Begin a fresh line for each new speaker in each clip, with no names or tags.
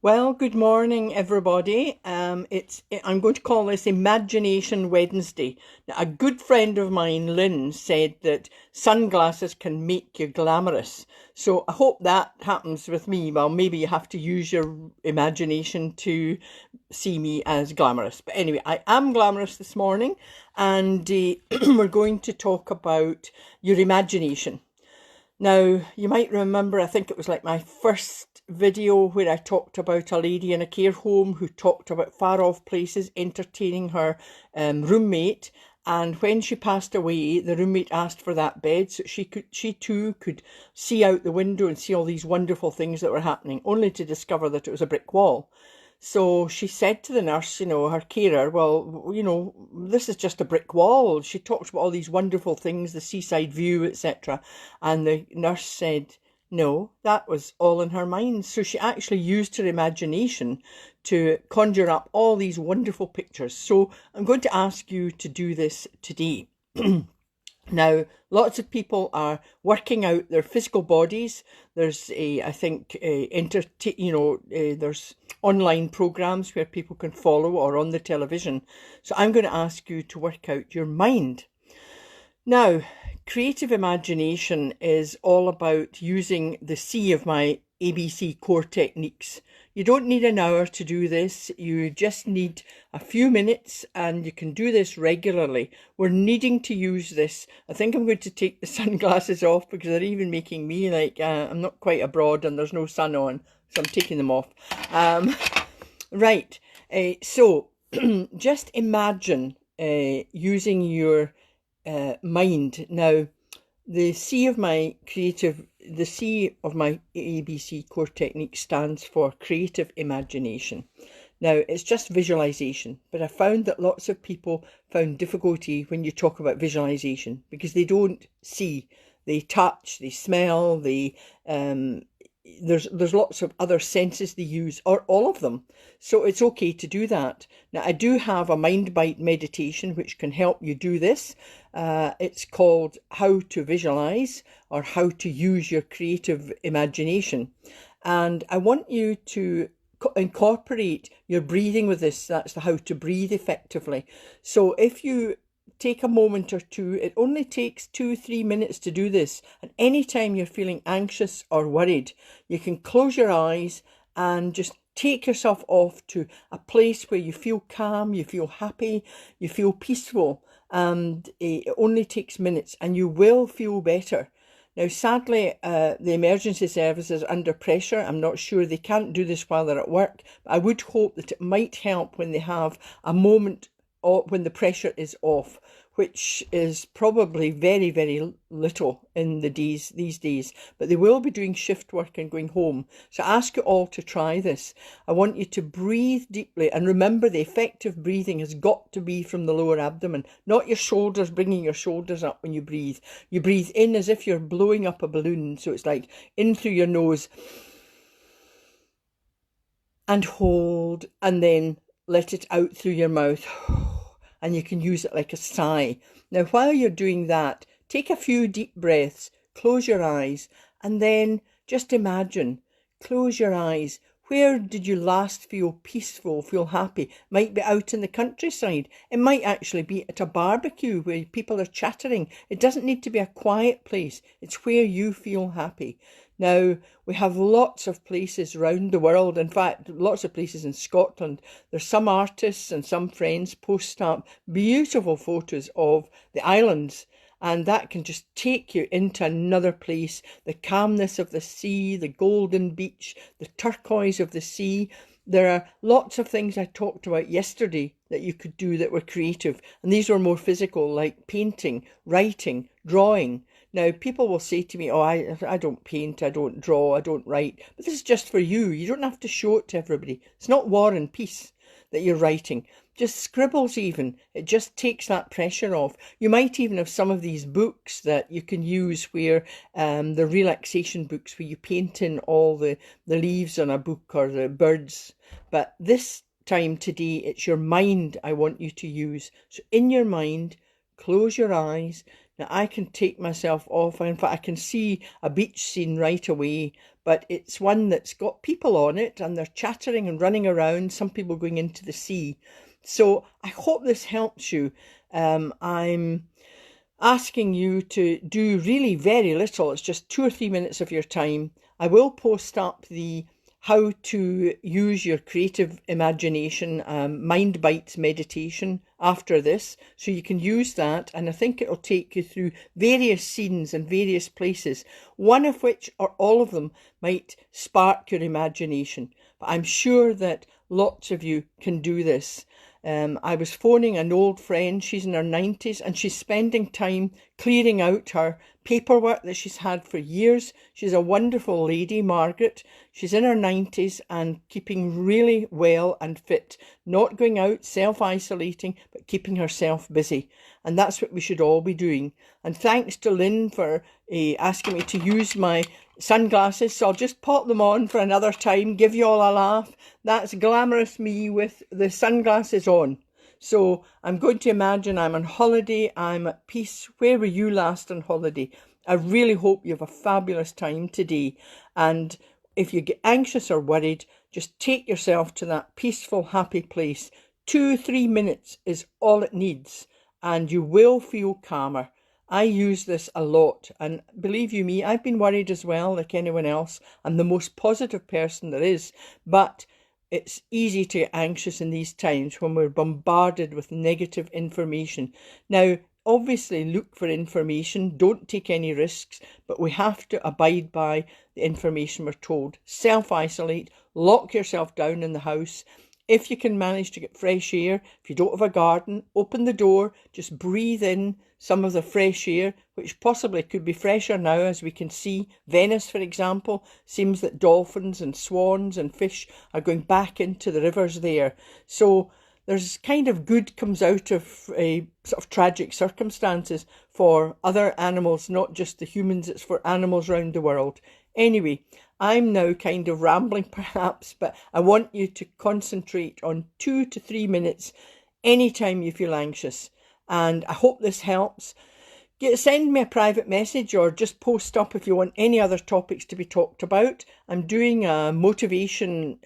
Well, good morning, everybody. I'm going to call this Imagination Wednesday. Now, a good friend of mine, Lynn, said that sunglasses can make you glamorous. So I hope that happens with me. Well, maybe you have to use your imagination to see me as glamorous. But anyway, I am glamorous this morning, and we're going to talk about your imagination. Now, you might remember, I think it was like my first video where I talked about a lady in a care home who talked about far off places entertaining her roommate. And when she passed away, the roommate asked for that bed so she too could see out the window and see all these wonderful things that were happening, only to discover that it was a brick wall. So she said to the nurse, her carer, well, this is just a brick wall. She talked about all these wonderful things, the seaside view, etc. And the nurse said, no, that was all in her mind. So she actually used her imagination to conjure up all these wonderful pictures. So I'm going to ask you to do this today. Now, lots of people are working out their physical bodies. There's there's online programs where people can follow or on the television. So I'm going to ask you to work out your mind. Now, creative imagination is all about using the C of my ABC core techniques. You don't need an hour to do this. You just need a few minutes, and you can do this regularly. We're needing to use this. I think I'm going to take the sunglasses off because they're even making me like I'm not quite abroad and there's no sun on. So I'm taking them off. Right. So just imagine using your mind. Now, the C of my ABC core technique stands for creative imagination. Now, it's just visualization, but I found that lots of people found difficulty when you talk about visualization because they don't see, they touch, they smell, there's lots of other senses they use, or all of them. So it's okay to do that. Now, I do have a mind bite meditation which can help you do this. It's called How to Visualize, or How to Use Your Creative Imagination. And I want you to incorporate your breathing with this. That's the how to breathe effectively. So if you take a moment or two, it only takes 2-3 minutes to do this. And anytime you're feeling anxious or worried, you can close your eyes and just take yourself off to a place where you feel calm, you feel happy, you feel peaceful. And it only takes minutes and you will feel better. Now, sadly, the emergency service is under pressure. I'm not sure they can't do this while they're at work. But I would hope that it might help when they have a moment when the pressure is off, which is probably very, very little in these days. But they will be doing shift work and going home. So I ask you all to try this. I want you to breathe deeply. And remember, the effective breathing has got to be from the lower abdomen, not your shoulders, bringing your shoulders up when you breathe. You breathe in as if you're blowing up a balloon. So it's like in through your nose and hold, and then let it out through your mouth. And you can use it like a sigh. Now, while you're doing that, take a few deep breaths, close your eyes, and then just imagine, close your eyes. Where did you last feel peaceful, feel happy? Might be out in the countryside. It might actually be at a barbecue where people are chattering. It doesn't need to be a quiet place. It's where you feel happy. Now, we have lots of places around the world. In fact, lots of places in Scotland. There's some artists and some friends post up beautiful photos of the islands. And that can just take you into another place. The calmness of the sea, the golden beach, the turquoise of the sea. There are lots of things I talked about yesterday that you could do that were creative. And these were more physical, like painting, writing, drawing. Now, people will say to me, oh, I don't paint, I don't draw, I don't write. But this is just for you. You don't have to show it to everybody. It's not War and Peace that you're writing. Just scribbles even. It just takes that pressure off. You might even have some of these books that you can use where the relaxation books where you paint in all the leaves on a book or the birds. But this time today, it's your mind I want you to use. So in your mind, close your eyes. Now, I can take myself off. In fact, I can see a beach scene right away, but it's one that's got people on it and they're chattering and running around, some people going into the sea. So I hope this helps you. I'm asking you to do really very little. It's just 2 or 3 minutes of your time. I will post up the how to use your creative imagination, mind bites meditation after this, so you can use that, and I think it'll take you through various scenes and various places, one of which or all of them might spark your imagination. But I'm sure that lots of you can do this. I was phoning an old friend, she's in her 90s, and she's spending time clearing out her paperwork that she's had for years. She's a wonderful lady, Margaret. She's in her 90s and keeping really well and fit, not going out, self-isolating, but keeping herself busy. And that's what we should all be doing. And thanks to Lynn for asking me to use my sunglasses, so I'll just pop them on for another time, give you all a laugh. That's glamorous me with the sunglasses on. So I'm going to imagine I'm on holiday, I'm at peace. Where were you last on holiday? I really hope you have a fabulous time today. And if you get anxious or worried, just take yourself to that peaceful, happy place. 2-3 minutes is all it needs, and you will feel calmer. I use this a lot, and believe you me, I've been worried as well, like anyone else. I'm the most positive person there is, but it's easy to get anxious in these times when we're bombarded with negative information. Now, obviously, look for information, don't take any risks, but we have to abide by the information we're told. Self-isolate, lock yourself down in the house. If you can manage to get fresh air, if you don't have a garden, open the door, just breathe in some of the fresh air, which possibly could be fresher now, as we can see. Venice, for example, seems that dolphins and swans and fish are going back into the rivers there. So there's kind of good comes out of a sort of tragic circumstances for other animals, not just the humans, it's for animals around the world. Anyway, I'm now kind of rambling perhaps, but I want you to concentrate on 2 to 3 minutes anytime you feel anxious. And I hope this helps. Send me a private message or just post up if you want any other topics to be talked about. I'm doing a motivation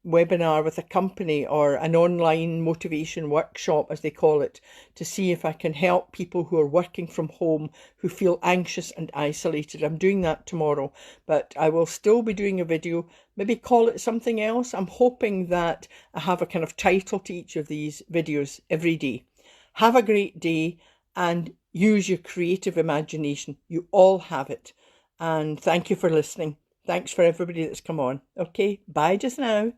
webinar with a company, or an online motivation workshop as they call it, to see if I can help people who are working from home who feel anxious and isolated. I'm doing that tomorrow, but I will still be doing a video, maybe call it something else. I'm hoping that I have a kind of title to each of these videos every day. Have a great day and use your creative imagination. You all have it. And thank you for listening. Thanks for everybody that's come on. Okay, bye just now.